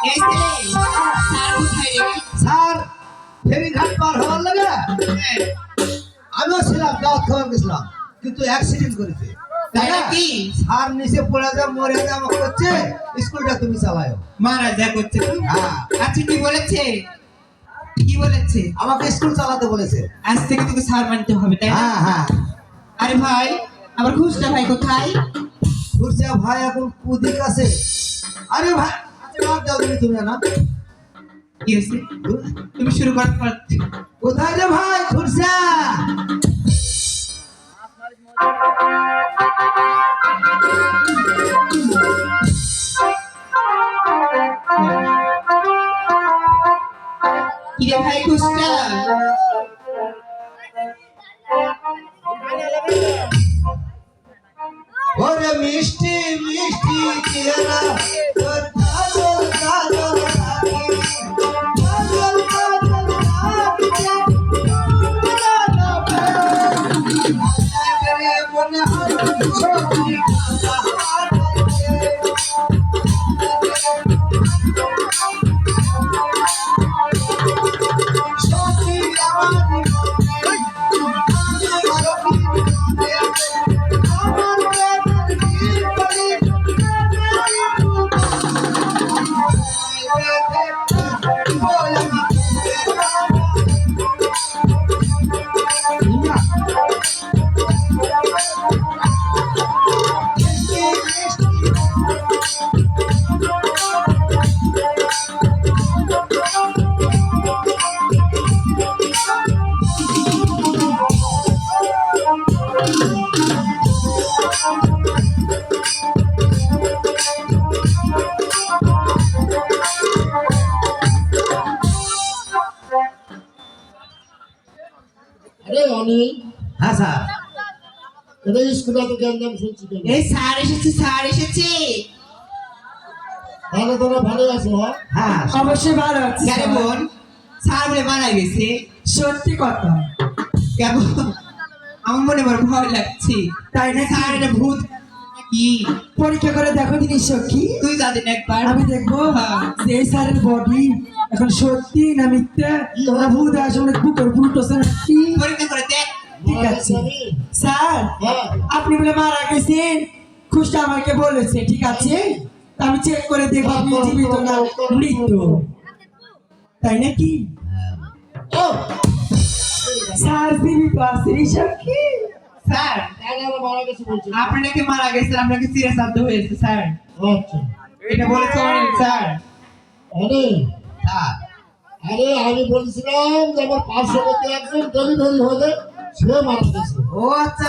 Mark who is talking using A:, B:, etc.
A: এই ছেলে স্যার কোথায় রে?
B: স্যার ফেরিঘাট পার হওয়ার লাগে
A: হ্যাঁ,
B: আমিও ছিলাম, দাওয়াত খাবার গেছিলাম, কিন্তু অ্যাক্সিডেন্ট করেছে।
A: তাই নাকি?
B: স্যার নিচে পড়ে যা মরে যা আমাকে করছে, স্কুলটা তুমি চালাও।
A: মারা যা করছে তো।
B: হ্যাঁ,
A: আচ্ছা কি বলেছে? কি বলেছে?
B: আমাকে স্কুল চালাতে বলেছে।
A: আজ থেকে তোকে স্যার মানতে হবে, তাই না?
B: হ্যাঁ হ্যাঁ।
A: আরে ভাই, আমার খুশটা ভাই কোথায়?
B: খুরসা ভাই এখন কুদিক আছে। আরে ভাই, আচ্ছা বাদ দাও তুমি না।
A: কি হয়েছে? তুমি শুরু করার পর
B: কোথায় রে ভাই খুরসা?
A: কি রে ভাই খুশটা?
B: ওরে মিষ্টি মিষ্টি চেহারা তোর কাজল কাজল লাগে, কাজল কাজল লাগে, রে মনে হয় সত্যি কথা আছে। সত্যি আমার জীবনে, আমার
C: আরে অনিল,
B: হ্যাঁ স্যার।
C: এটা স্কুলে তো জ্ঞান শুনছি কেন?
A: এই স্যার এসেছে, স্যার এসেছে।
C: তাহলে তোরা ভালো আছো?
B: হ্যাঁ
A: অবশ্যই ভালো আছে কেন বোন? স্যার বলে মারা গেছে। সত্যি কথা। কেমন আমার মনে বড় ভয় লাগছে। তাই না? স্যার এটা ভূত কি?
D: পরীক্ষা করে দেখো জিনিস কি
A: তুই যাদিন একবার।
D: আমি দেখবো যে এই স্যারের বডি এখন সত্যি না মিথ্যা ওরা ভূত আসলে বুকের ভূত আছে নাকি
A: পরীক্ষা করে দেখ।
D: ঠিক আছে স্যার,
C: হ্যাঁ,
D: আপনি বলে মারা গেছেন, খুশটা আমাকে বলেছে। ঠিক আছে, তা আমি চেক করে দেখবো আপনি জীবিত না মৃত, তাই নাকি?
C: ও
D: স্যার জীবিত আছে সত্যি?
A: স্যার
C: তাহলে আমরা মারা গেছি বলছি।
A: আপনি নাকি মারা গেছেন, আপনাকে সিরিয়াস আনতে হয়েছে স্যার।
C: আচ্ছা
A: এটা বলেছে অনিল স্যার।
C: অনিল,
B: স্যার।
C: আরে আমি বলছিলাম যে আমার পার্শ্ববর্তী একজন ডেলিভারি হলে সে মারা গেছে।
B: ও আচ্ছা।